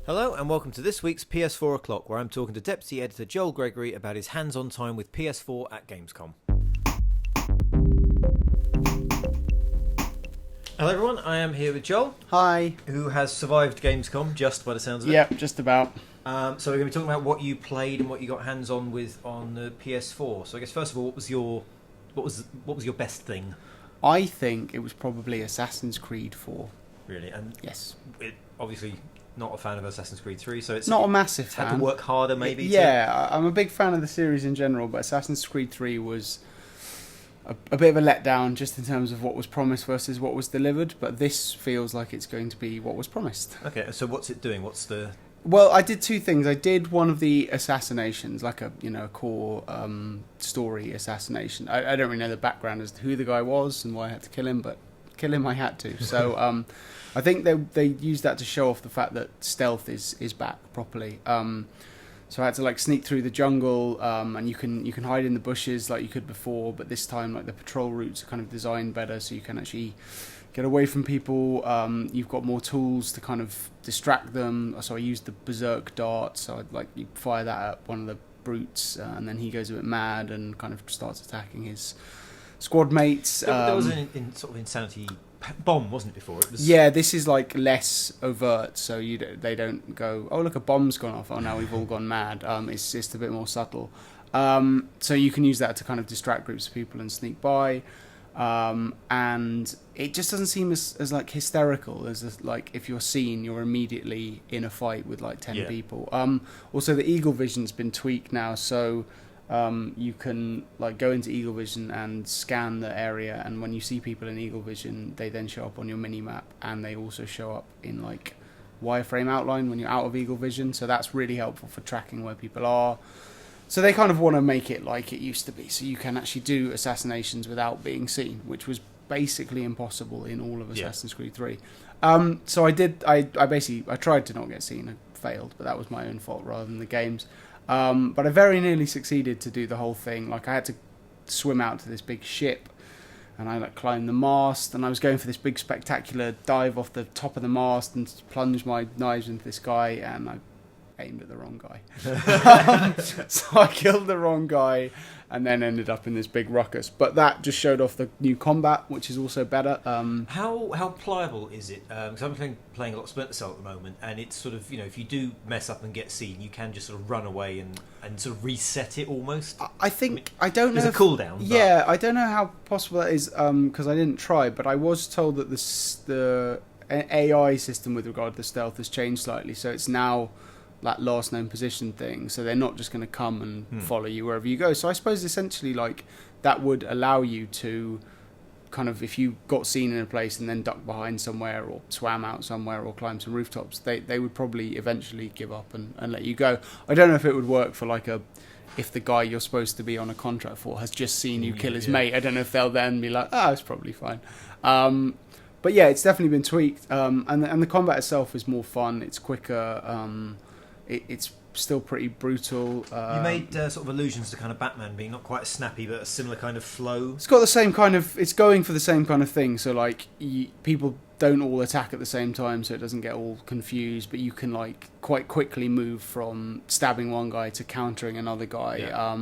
Hello and welcome to this week's PS4 O'Clock, where I'm talking to Deputy Editor Joel Gregory about his hands-on time with PS4 at Gamescom. Hello everyone, I am here with Joel. Hi. Who has survived Gamescom, just by the sounds of it. Yep, just about. So we're going to be talking about what you played and what you got hands-on with on the PS4. So I guess first of all, what was your best thing? I think it was probably Assassin's Creed 4. Really? And yes. Obviously not a fan of Assassin's Creed 3, so it's not a massive fan. Had to work harder, maybe. I'm a big fan of the series in general, but Assassin's Creed 3 was a bit of a letdown just in terms of what was promised versus what was delivered. But this feels like it's going to be what was promised. Okay, so what's it doing? Well, I did two things. I did one of the assassinations, like a core story assassination. I don't really know the background as to who the guy was and why I had to kill him, but kill him I had to. So I think they used that to show off the fact that stealth is back properly. So I had to sneak through the jungle, and you can hide in the bushes like you could before, but this time the patrol routes are kind of designed better, so you can actually get away from people. You've got more tools to kind of distract them. So I used the berserk dart. So you fire that at one of the brutes, and then he goes a bit mad and kind of starts attacking his squad mates. There was an sort of insanity bomb, wasn't it, before? Yeah, this is less overt, so they don't go, oh look, a bomb's gone off, oh now we've all gone mad. It's just a bit more subtle. So you can use that to kind of distract groups of people and sneak by. And it just doesn't seem as hysterical as if you're seen, you're immediately in a fight with 10 people. Also the Eagle Vision's been tweaked now, so you can go into Eagle Vision and scan the area, and when you see people in Eagle Vision, they then show up on your mini map, and they also show up in wireframe outline when you're out of Eagle Vision. So that's really helpful for tracking where people are. So they kind of want to make it like it used to be, so you can actually do assassinations without being seen, which was basically impossible in all of Assassin's Creed 3. So I tried to not get seen. I failed, but that was my own fault rather than the game's. But I very nearly succeeded to do the whole thing. I had to swim out to this big ship, and I climbed the mast, and I was going for this big spectacular dive off the top of the mast and plunge my knives into this guy, and I aimed at the wrong guy. So I killed the wrong guy and then ended up in this big ruckus. But that just showed off the new combat, which is also better. How pliable is it? Because I'm playing a lot of Splinter Cell at the moment, and it's sort of, if you do mess up and get seen, you can just sort of run away and sort of reset it almost. I don't know. There's a cooldown. Yeah, I don't know how possible that is, because I didn't try, but I was told that the AI system with regard to the stealth has changed slightly, so it's now that last known position thing, so they're not just going to come and follow you wherever you go. So I suppose essentially that would allow you to kind of, if you got seen in a place and then ducked behind somewhere or swam out somewhere or climbed some rooftops, they would probably eventually give up and let you go. I don't know if it would work for if the guy you're supposed to be on a contract for has just seen you kill his mate. I don't know if they'll then be it's probably fine. But yeah, it's definitely been tweaked, and the combat itself is more fun. It's quicker. It's still pretty brutal. You made sort of allusions to kind of Batman being not quite as snappy, but a similar kind of flow. It's got the same kind of. It's going for the same kind of thing. So people don't all attack at the same time, so it doesn't get all confused. But you can quite quickly move from stabbing one guy to countering another guy. Yeah.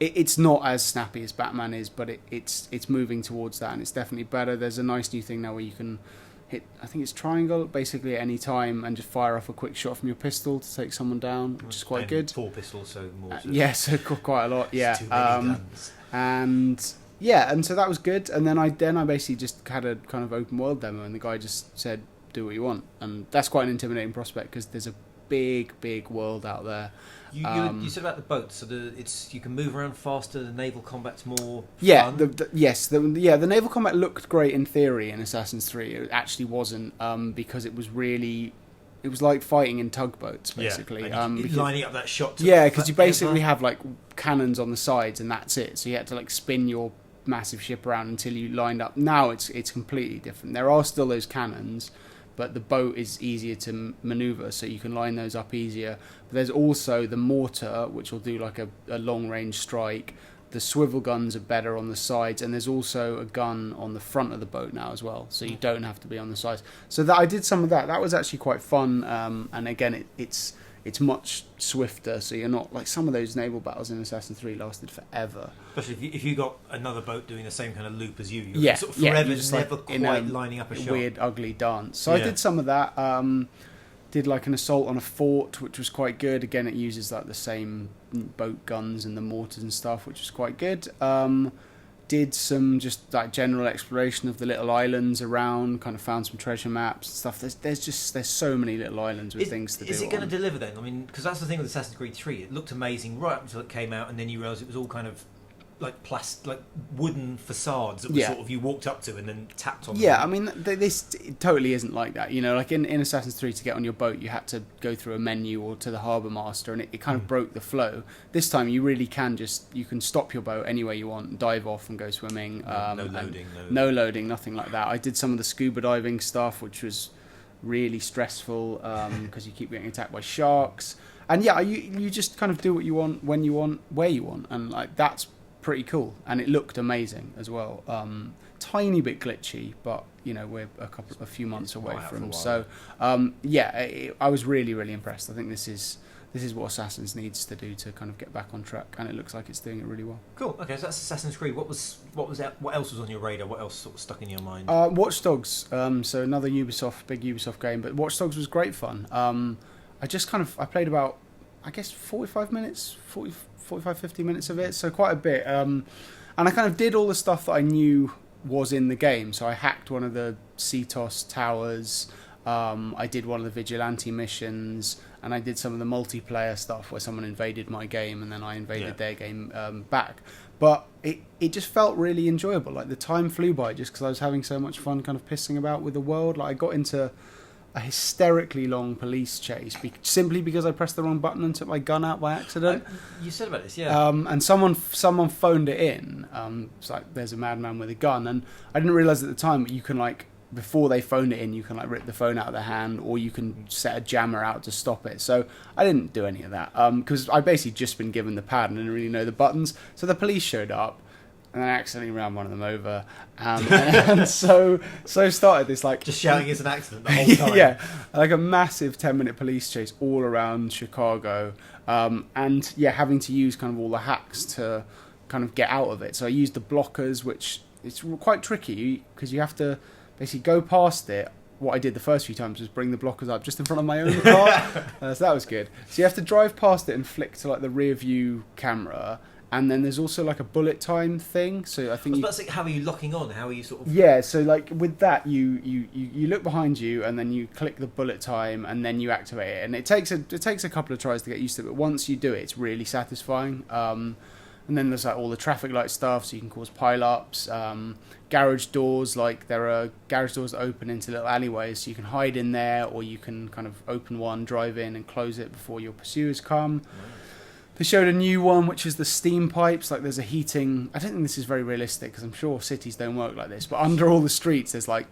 It's not as snappy as Batman is, but it's moving towards that, and it's definitely better. There's a nice new thing now where you can hit, I think it's triangle, basically at any time, and just fire off a quick shot from your pistol to take someone down, which is quite good. 4 pistols, so more. So quite a lot. Yeah. Too many guns. And so that was good. And then I basically just had a kind of open world demo, and the guy just said, "Do what you want," and that's quite an intimidating prospect because there's a big world out there. You said about the boats, so you can move around faster. The naval combat's more fun. The naval combat looked great in theory in Assassin's 3. It actually wasn't, because it was like fighting in tugboats basically. Lining up that shot. Because you basically have cannons on the sides and that's it. So you had to spin your massive ship around until you lined up. Now it's completely different. There are still those cannons, but the boat is easier to maneuver, so you can line those up easier. But there's also the mortar, which will do a long range strike. the swivel guns are better on the sides, and there's also a gun on the front of the boat now as well, so you don't have to be on the sides. So that I did some of that. That was actually quite fun, and again, it's much swifter, so you're not like some of those naval battles in Assassin's 3 lasted forever. Especially if you got another boat doing the same kind of loop as you're sort of forever never like quite lining up a shot. Weird, ugly dance. So I did some of that. Did like an assault on a fort, which was quite good. Again, it uses like the same boat guns and the mortars and stuff, which was quite good. Did some just like general exploration of the little islands around, kind of found some treasure maps and stuff. There's so many little islands with things to do. Is it going to deliver then? I mean, because that's the thing with Assassin's Creed 3. It looked amazing right up until it came out, and then you realise it was all kind of like like wooden facades that were sort of you walked up to and then tapped on. Yeah, I mean, this totally isn't like that. You know, like in Assassin's 3, to get on your boat, you had to go through a menu or to the harbour master, and it kind of broke the flow. This time, you really can you can stop your boat anywhere you want, dive off and go swimming. No loading, nothing like that. I did some of the scuba diving stuff, which was really stressful because you keep getting attacked by sharks. And yeah, you just kind of do what you want, when you want, where you want, and like that's pretty cool, and it looked amazing as well. Tiny bit glitchy, but you know, we're a few months away from. So I was really impressed. I think this is what Assassins needs to do to kind of get back on track, and it looks like it's doing it really well. Cool. Okay, so that's Assassin's Creed. What else was on your radar? What else sort of stuck in your mind? Watch Dogs. So another big Ubisoft game, but Watch Dogs was great fun. I played about, I guess, 45 minutes, 50 minutes of it, so quite a bit. And I kind of did all the stuff that I knew was in the game. So I hacked one of the CTOS towers, I did one of the vigilante missions, and I did some of the multiplayer stuff where someone invaded my game and then I invaded their game back. But it just felt really enjoyable. Like the time flew by just because I was having so much fun kind of pissing about with the world. Like I got into a hysterically long police chase simply because I pressed the wrong button and took my gun out by accident. You said about this, yeah. And someone phoned it in. It's like, there's a madman with a gun, and I didn't realise at the time, but you can like, before they phoned it in, you can like rip the phone out of their hand, or you can set a jammer out to stop it. So I didn't do any of that because I basically just been given the pad and didn't really know the buttons. So the police showed up, and I accidentally ran one of them over, and so started this like just shouting it's an accident the whole time. Yeah, like a massive 10-minute police chase all around Chicago, and having to use kind of all the hacks to kind of get out of it. So I used the blockers, which it's quite tricky because you have to basically go past it. What I did the first few times was bring the blockers up just in front of my own car, so that was good. So you have to drive past it and flick to like the rear view camera. And then there's also like a bullet time thing. So I think how are you locking on? How are you sort of? Yeah, so like with that, you look behind you and then you click the bullet time and then you activate it. And it takes a couple of tries to get used to it. But once you do it, it's really satisfying. And then there's like all the traffic light stuff, so you can cause pile-ups. Garage doors, like there are garage doors that open into little alleyways, so you can hide in there, or you can kind of open one, drive in, and close it before your pursuers come. Wow. They showed a new one, which is the steam pipes. Like there's a heating. I don't think this is very realistic because I'm sure cities don't work like this. But under all the streets, there's like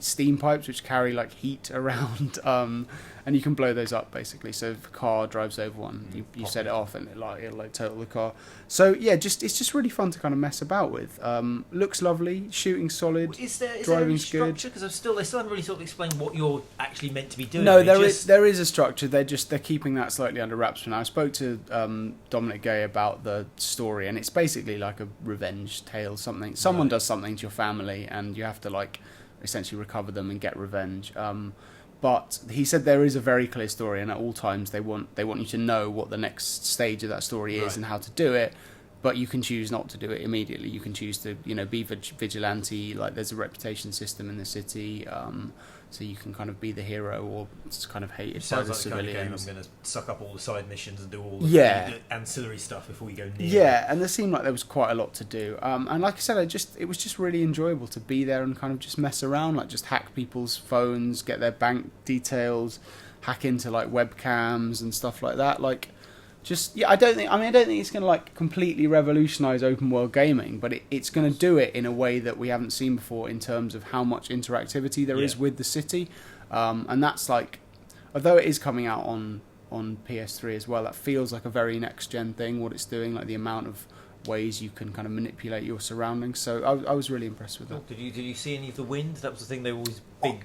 steam pipes which carry like heat around, and you can blow those up basically. So if a car drives over one, you set it off and it'll total the car. So yeah, it's just really fun to kind of mess about with. Looks lovely, shooting solid, is there driving's any good. Because they still haven't really sort of explained what you're actually meant to be doing. No, there is a structure. They're keeping that slightly under wraps for now. I spoke to Dominic Gay about the story, and it's basically like a revenge tale. Someone does something to your family, and you have to like essentially recover them and get revenge. But he said there is a very clear story, and at all times they want you to know what the next stage of that story is and how to do it. But you can choose not to do it immediately. You can choose to, be vigilante. Like there's a reputation system in the city, so you can kind of be the hero or it's kind of hated by the civilians. Sounds like the kind of game I'm going to suck up all the side missions and do all the ancillary stuff before we go near. Yeah, and there seemed like there was quite a lot to do. And like I said, it was just really enjoyable to be there and kind of just mess around, like just hack people's phones, get their bank details, hack into like webcams and stuff like that. Like, I don't think it's going to like completely revolutionize open world gaming, but it's going to do it in a way that we haven't seen before in terms of how much interactivity there is with the city. And that's like, although it is coming out on PS3 as well, that feels like a very next gen thing, what it's doing, like the amount of ways you can kind of manipulate your surroundings. So I was really impressed with that. Did you see any of the wind? That was the thing they were always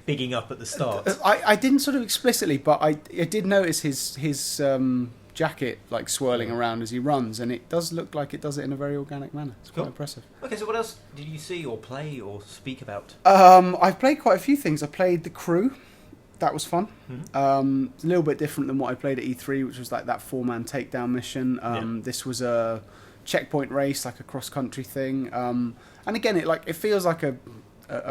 bigging up at the start. I didn't sort of explicitly, but I did notice his jacket like swirling around as he runs, and it does look like it does it in a very organic manner. It's quite impressive. Okay, so what else did you see or play or speak about? I've played quite a few things. I played The Crew. That was fun. Mm-hmm. A little bit different than what I played at E3, which was like that 4-man takedown mission. This was a checkpoint race, like a cross-country thing. And again, it feels like a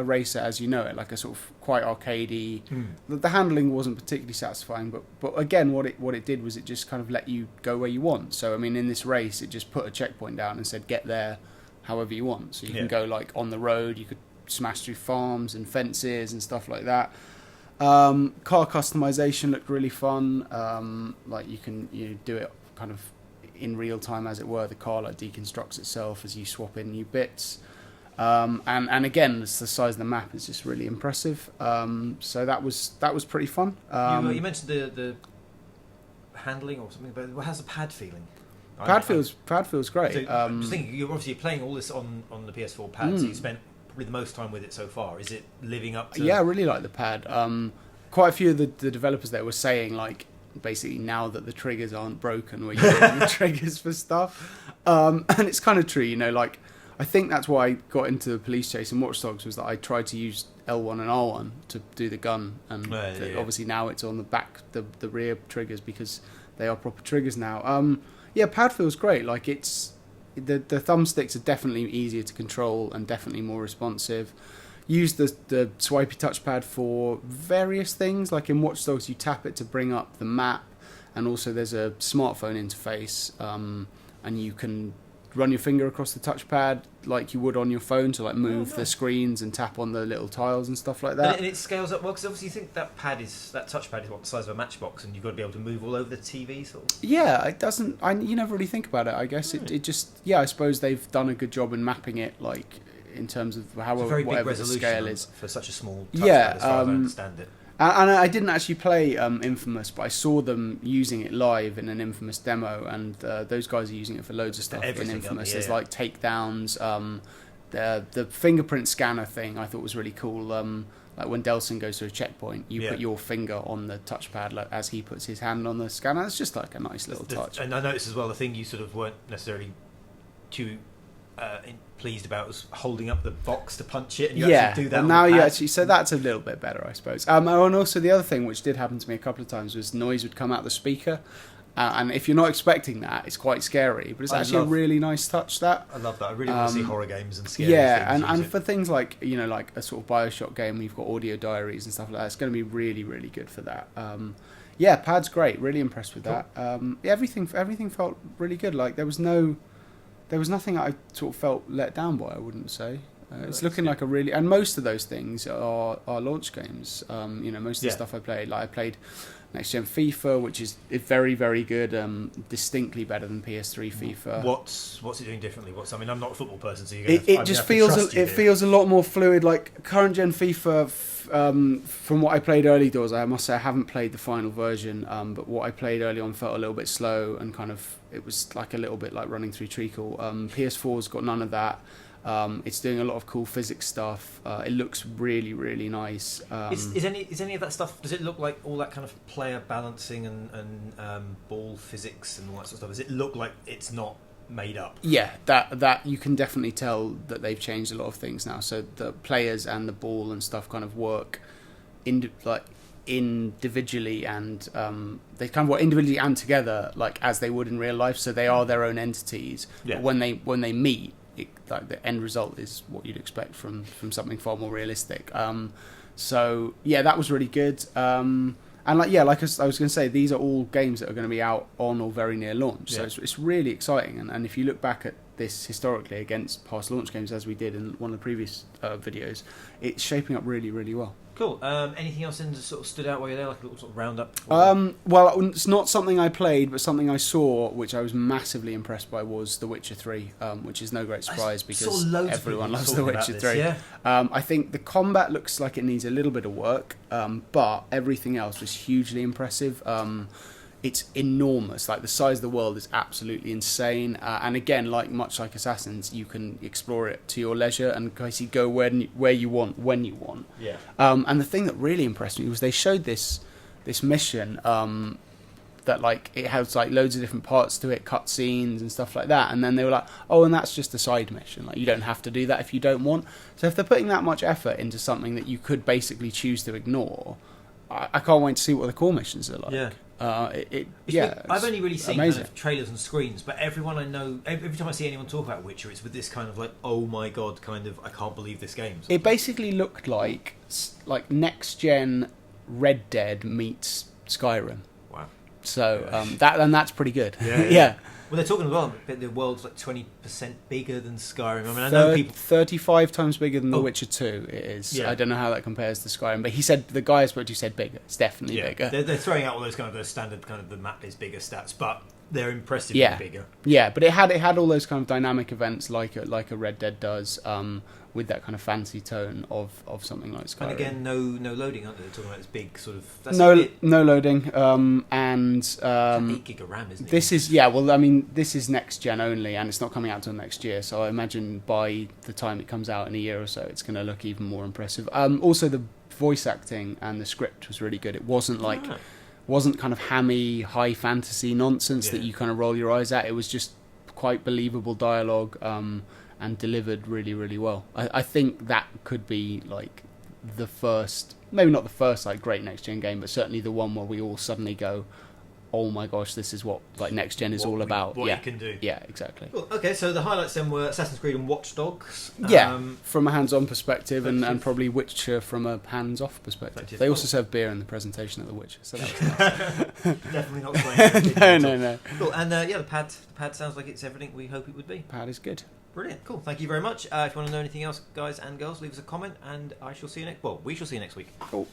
racer as you know it, like a sort of quite arcadey. The handling wasn't particularly satisfying, but again, what it did was it just kind of let you go where you want. So I mean, in this race, it just put a checkpoint down and said get there however you want. So you can go like on the road, you could smash through farms and fences and stuff like that. Car customization looked really fun. Like you can do it kind of in real time, as it were. The car like deconstructs itself as you swap in new bits. And again, the size of the map is just really impressive. So that was pretty fun. You mentioned the handling or something, but how's the pad feeling? Pad feels great. So I'm just thinking, you're obviously playing all this on the PS4 pad, so you spent probably the most time with it so far. Is it living up to... Yeah, I really like the pad. Quite a few of the developers there were saying, like, basically now that the triggers aren't broken, we're using the triggers for stuff. And it's kind of true, like, I think that's why I got into the police chase in Watch Dogs, was that I tried to use L1 and R1 to do the gun, and obviously now it's on the back, the rear triggers, because they are proper triggers now. Yeah, pad feels great. Like, it's... The thumbsticks are definitely easier to control and definitely more responsive. Use the swipey touchpad for various things. Like in Watch Dogs, you tap it to bring up the map, and also there's a smartphone interface, and you can run your finger across the touchpad like you would on your phone to like move the screens and tap on the little tiles and stuff like that. And it scales up well, because obviously you think that touchpad is what, the size of a matchbox, and you've got to be able to move all over the TV sort of. Yeah, it doesn't. You never really think about it. I guess it just. Yeah, I suppose they've done a good job in mapping it, like in terms of whatever the scale is for such a small touchpad, as far as I understand it. And I didn't actually play Infamous, but I saw them using it live in an Infamous demo, and those guys are using it for loads of stuff in Infamous. There's like takedowns, the fingerprint scanner thing I thought was really cool. Like when Delson goes to a checkpoint, you put your finger on the touchpad like, as he puts his hand on the scanner. It's just like a nice little touch. And I noticed as well, the thing you sort of weren't necessarily too pleased about was holding up the box to punch it, and you actually do that. Now you actually, so that's a little bit better, I suppose. And also the other thing which did happen to me a couple of times was noise would come out the speaker, and if you're not expecting that, it's quite scary. But it's actually a really nice touch. That I love that. I really want to see horror games and scary things. and for things like like a sort of Bioshock game, we've got audio diaries and stuff like that. It's going to be really, really good for that. Yeah, pad's great. Really impressed with that. Everything felt really good. Like there was nothing I sort of felt let down by, I wouldn't say. It's looking like a really... And most of those things are launch games. Most of the stuff I played. Like I played Next Gen FIFA, which is very, very good. Distinctly better than PS3 FIFA. What's it doing differently? I'm not a football person, so it feels a lot more fluid. Like current gen FIFA, from what I played early doors, I must say I haven't played the final version, but what I played early on felt a little bit slow and kind of... It was like a little bit like running through treacle. PS4's got none of that. It's doing a lot of cool physics stuff. It looks really, really nice. Is any of that stuff? Does it look like all that kind of player balancing and ball physics and all that sort of stuff? Does it look like it's not made up? Yeah, that you can definitely tell that they've changed a lot of things now. So the players and the ball and stuff kind of work individually, and they kind of work individually and together, like as they would in real life. So they are their own entities. Yeah. But when they meet, the end result is what you'd expect from something far more realistic. So yeah, that was really good. And like I was going to say, these are all games that are going to be out on or very near launch. So it's really exciting. And if you look back at this historically against past launch games, as we did in one of the previous videos, it's shaping up really, really well. Cool. Anything else that sort of stood out while you're there, like a little sort of roundup? Well, it's not something I played, but something I saw, which I was massively impressed by, was The Witcher 3, which is no great surprise because everyone loves The Witcher 3. Yeah. I think the combat looks like it needs a little bit of work, but everything else was hugely impressive. it's enormous. Like the size of the world is absolutely insane. And again, much like Assassins, you can explore it to your leisure and basically go where you want when you want. Yeah. And the thing that really impressed me was they showed this mission that like it has like loads of different parts to it, cutscenes and stuff like that. And then they were like, oh, and that's just a side mission. Like you don't have to do that if you don't want. So if they're putting that much effort into something that you could basically choose to ignore, I can't wait to see what the core missions are like. Yeah. I've only really seen kind of trailers and screens, but everyone I know, every time I see anyone talk about Witcher, it's with this kind of like, oh my god, kind of, I can't believe this game. It basically looked like next gen Red Dead meets Skyrim. Wow. So that's pretty good. Yeah. Yeah. Well, they're talking about the world's like 20% bigger than Skyrim. I mean, I know people 35 times bigger than The Witcher 2. It is. Yeah. I don't know how that compares to Skyrim, but he said the guy I spoke to said bigger. It's definitely bigger. They're throwing out all those kind of the standard kind of the map is bigger stats, but they're impressively bigger. Yeah, but it had all those kind of dynamic events like a Red Dead does, with that kind of fancy tone of something like Skyrim. And again, no loading, aren't they? They're talking about this big sort of... That's no loading, and... 8 gig of RAM, isn't it? This is, yeah, well, I mean, this is next gen only, and it's not coming out till next year, so I imagine by the time it comes out in a year or so, it's going to look even more impressive. Also, the voice acting and the script was really good. It wasn't wasn't kind of hammy, high fantasy nonsense that you kind of roll your eyes at. It was just quite believable dialogue, and delivered really, really well. I think that could be like the first, maybe not the first like great next gen game, but certainly the one where we all suddenly go, oh my gosh, this is what like next gen is all about. What you can do. Yeah, exactly. Cool. Okay, so the highlights then were Assassin's Creed and Watch Dogs. From a hands-on perspective, and probably Witcher from a hands-off perspective. They also served beer in the presentation of The Witcher, so that was nice. Definitely not playing. No. Cool, and the pad sounds like it's everything we hope it would be. Pad is good. Brilliant, cool. Thank you very much. If you want to know anything else, guys and girls, leave us a comment, and we shall see you next week. Cool.